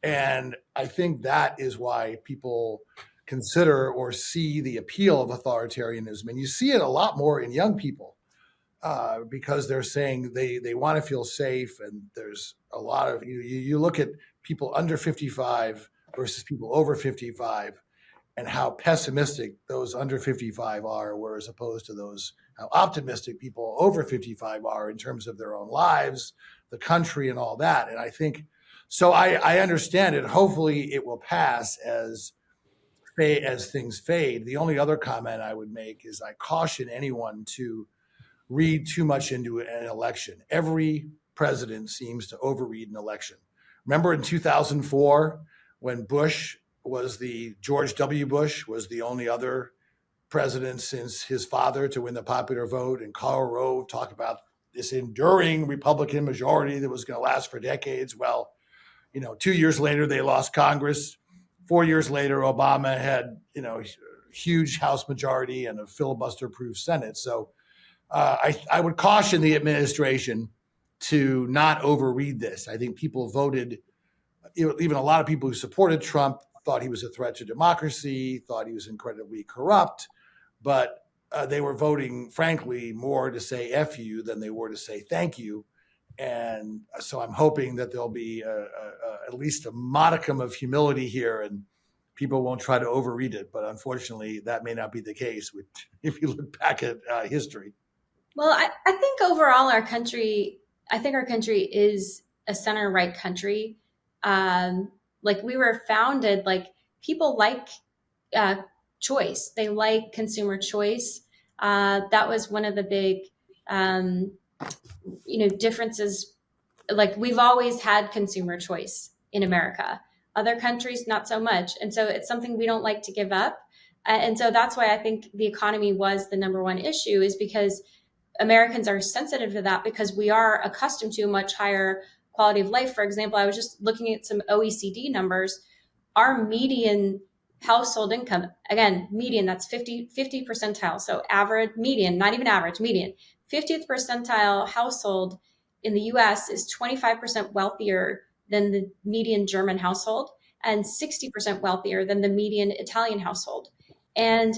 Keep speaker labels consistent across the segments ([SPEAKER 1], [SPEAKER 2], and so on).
[SPEAKER 1] And I think that is why people consider or see the appeal of authoritarianism. And you see it a lot more in young people because they're saying they want to feel safe. And there's a lot of, you look at people under 55 versus people over 55 and how pessimistic those under 55 are, whereas opposed to those how optimistic people over 55 are in terms of their own lives, the country, and all that. And I think so. I understand it. Hopefully, it will pass as things fade. The only other comment I would make is I caution anyone to read too much into an election. Every president seems to overread an election. Remember in 2004 when George W. Bush was the only other president since his father to win the popular vote, and Karl Rove talked about this enduring Republican majority that was going to last for decades. Well, 2 years later, they lost Congress. 4 years later, Obama had, huge House majority and a filibuster-proof Senate. So I would caution the administration to not overread this. I think people voted, even a lot of people who supported Trump thought he was a threat to democracy, thought he was incredibly corrupt, but they were voting, frankly, more to say F you than they were to say thank you. And so I'm hoping that there'll be at least a modicum of humility here and people won't try to overread it. But unfortunately, that may not be the case if you look back at history.
[SPEAKER 2] Well, I think overall our country is a center-right country. Like we were founded, like people like choice. They like consumer choice. That was one of the big, differences. Like we've always had consumer choice in America. Other countries, not so much. And so it's something we don't like to give up. And so that's why I think the economy was the number one issue, is because Americans are sensitive to that because we are accustomed to a much higher quality of life. For example, I was just looking at some OECD numbers. Our median household income, again, median, that's 50 percentile. So average, median, not even average, median. 50th percentile household in the US is 25% wealthier than the median German household and 60% wealthier than the median Italian household. And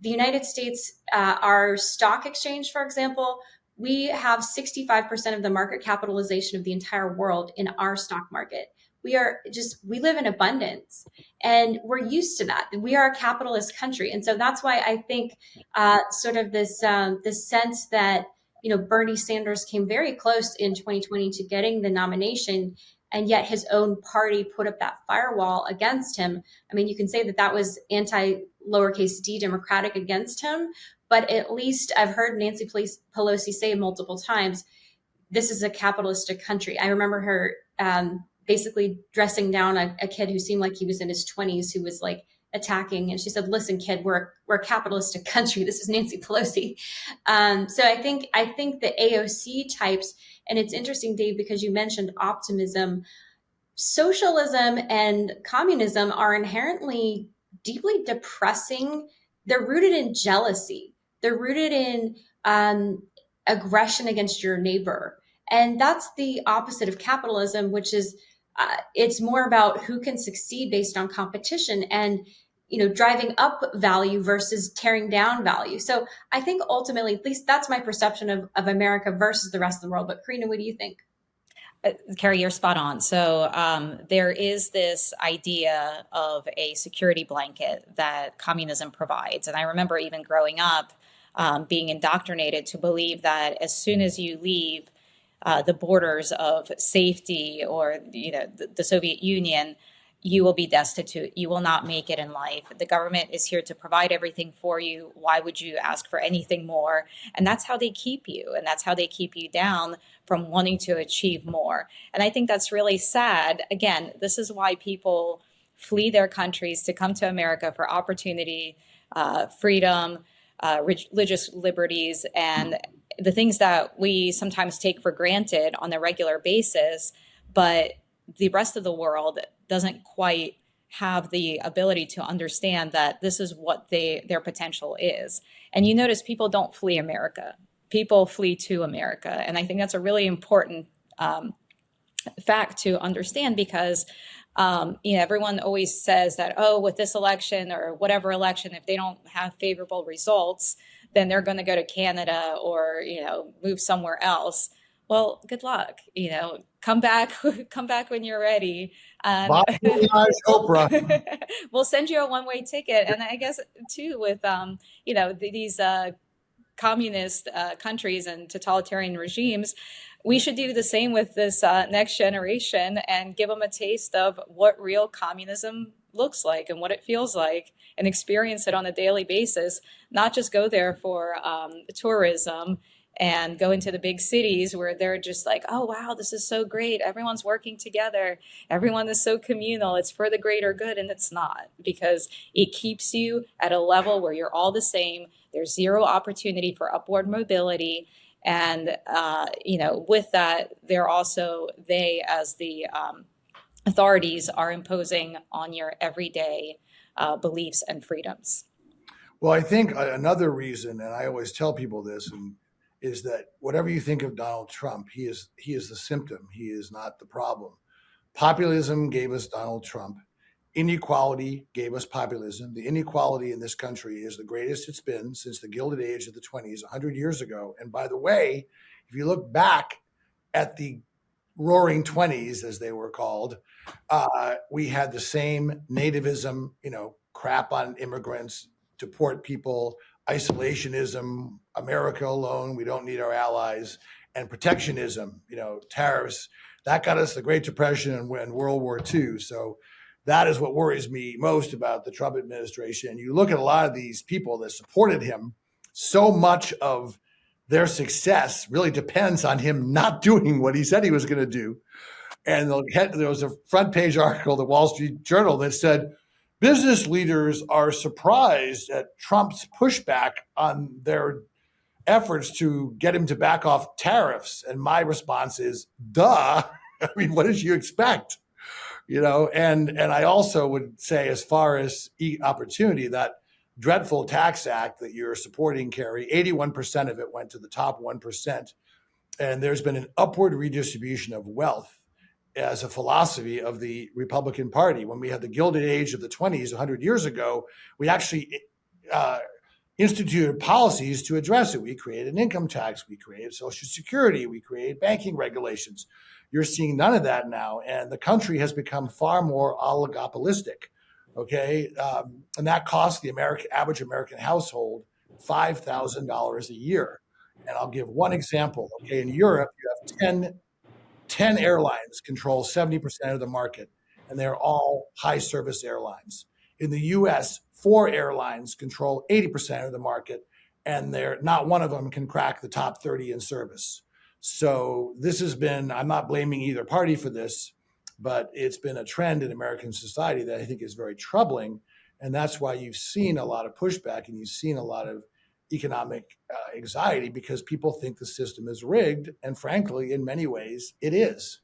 [SPEAKER 2] the United States, our stock exchange, for example, we have 65% of the market capitalization of the entire world in our stock market. We live in abundance and we're used to that. We are a capitalist country. And so that's why I think sort of this sense that, Bernie Sanders came very close in 2020 to getting the nomination, and yet his own party put up that firewall against him. I mean, you can say that was anti-lowercase d democratic against him, but at least I've heard Nancy Pelosi say multiple times, this is a capitalistic country. I remember her basically dressing down a kid who seemed like he was in his 20s who was like attacking. And she said, listen, kid, we're a capitalistic country. This is Nancy Pelosi. So I think the AOC types, and it's interesting, Dave, because you mentioned optimism, socialism and communism are inherently deeply depressing. They're rooted in jealousy. They're rooted in aggression against your neighbor. And that's the opposite of capitalism, which is it's more about who can succeed based on competition and, driving up value versus tearing down value. So I think ultimately, at least that's my perception of America versus the rest of the world. But Karina, what do you think?
[SPEAKER 3] Carrie, you're spot on. So there is this idea of a security blanket that communism provides. And I remember even growing up being indoctrinated to believe that as soon as you leave the borders of safety or the Soviet Union, you will be destitute. You will not make it in life. The government is here to provide everything for you. Why would you ask for anything more? And that's how they keep you. And that's how they keep you down from wanting to achieve more. And I think that's really sad. Again, this is why people flee their countries to come to America for opportunity, freedom, religious liberties, and the things that we sometimes take for granted on a regular basis, but the rest of the world doesn't quite have the ability to understand that this is what their potential is. And you notice people don't flee America. People flee to America. And I think that's a really important fact to understand, because everyone always says that, oh, with this election or whatever election, if they don't have favorable results, then they're going to go to Canada or move somewhere else. Well, good luck. Come back, come back when you're ready, and
[SPEAKER 1] Bon voyage,
[SPEAKER 3] we'll
[SPEAKER 1] Oprah.
[SPEAKER 3] we'll send you a one-way ticket. And I guess too with these communist countries and totalitarian regimes, we should do the same with this next generation and give them a taste of what real communism looks like and what it feels like, and experience it on a daily basis, not just go there for tourism and go into the big cities where they're just like, oh, wow, this is so great. Everyone's working together. Everyone is so communal. It's for the greater good. And it's not, because it keeps you at a level where you're all the same. There's zero opportunity for upward mobility. And, with that, they, as the authorities, are imposing on your everyday beliefs and freedoms.
[SPEAKER 1] Well, I think another reason, and I always tell people this, is that whatever you think of Donald Trump, he is the symptom. He is not the problem. Populism gave us Donald Trump. Inequality gave us populism. The inequality in this country is the greatest it's been since the Gilded Age of the 20s, 100 years ago. And by the way, if you look back at the Roaring 20s, as they were called, we had the same nativism, crap on immigrants, deport people, isolationism, America alone, we don't need our allies, and protectionism, tariffs. That got us the Great Depression and World War II. So that is what worries me most about the Trump administration. You look at a lot of these people that supported him, so much of their success really depends on him not doing what he said he was going to do. And there was a front page article, the Wall Street Journal, that said, business leaders are surprised at Trump's pushback on their efforts to get him to back off tariffs. And my response is, duh. I mean, what did you expect? And I also would say, as far as opportunity, that dreadful tax act that you're supporting, Carrie, 81% of it went to the top 1%. And there's been an upward redistribution of wealth as a philosophy of the Republican Party. When we had the Gilded Age of the 20s, 100 years ago, we actually instituted policies to address it. We created an income tax, we created Social Security, we created banking regulations. You're seeing none of that now, and the country has become far more oligopolistic. Okay, and that costs the average American household $5,000 a year. And I'll give one example. Okay, in Europe, you have 10 airlines control 70% of the market, and they're all high service airlines. In the US, 4 airlines control 80% of the market, and not one of them can crack the top 30 in service. So this has been, I'm not blaming either party for this, but it's been a trend in American society that I think is very troubling. And that's why you've seen a lot of pushback and you've seen a lot of economic anxiety, because people think the system is rigged. And frankly, in many ways, it is.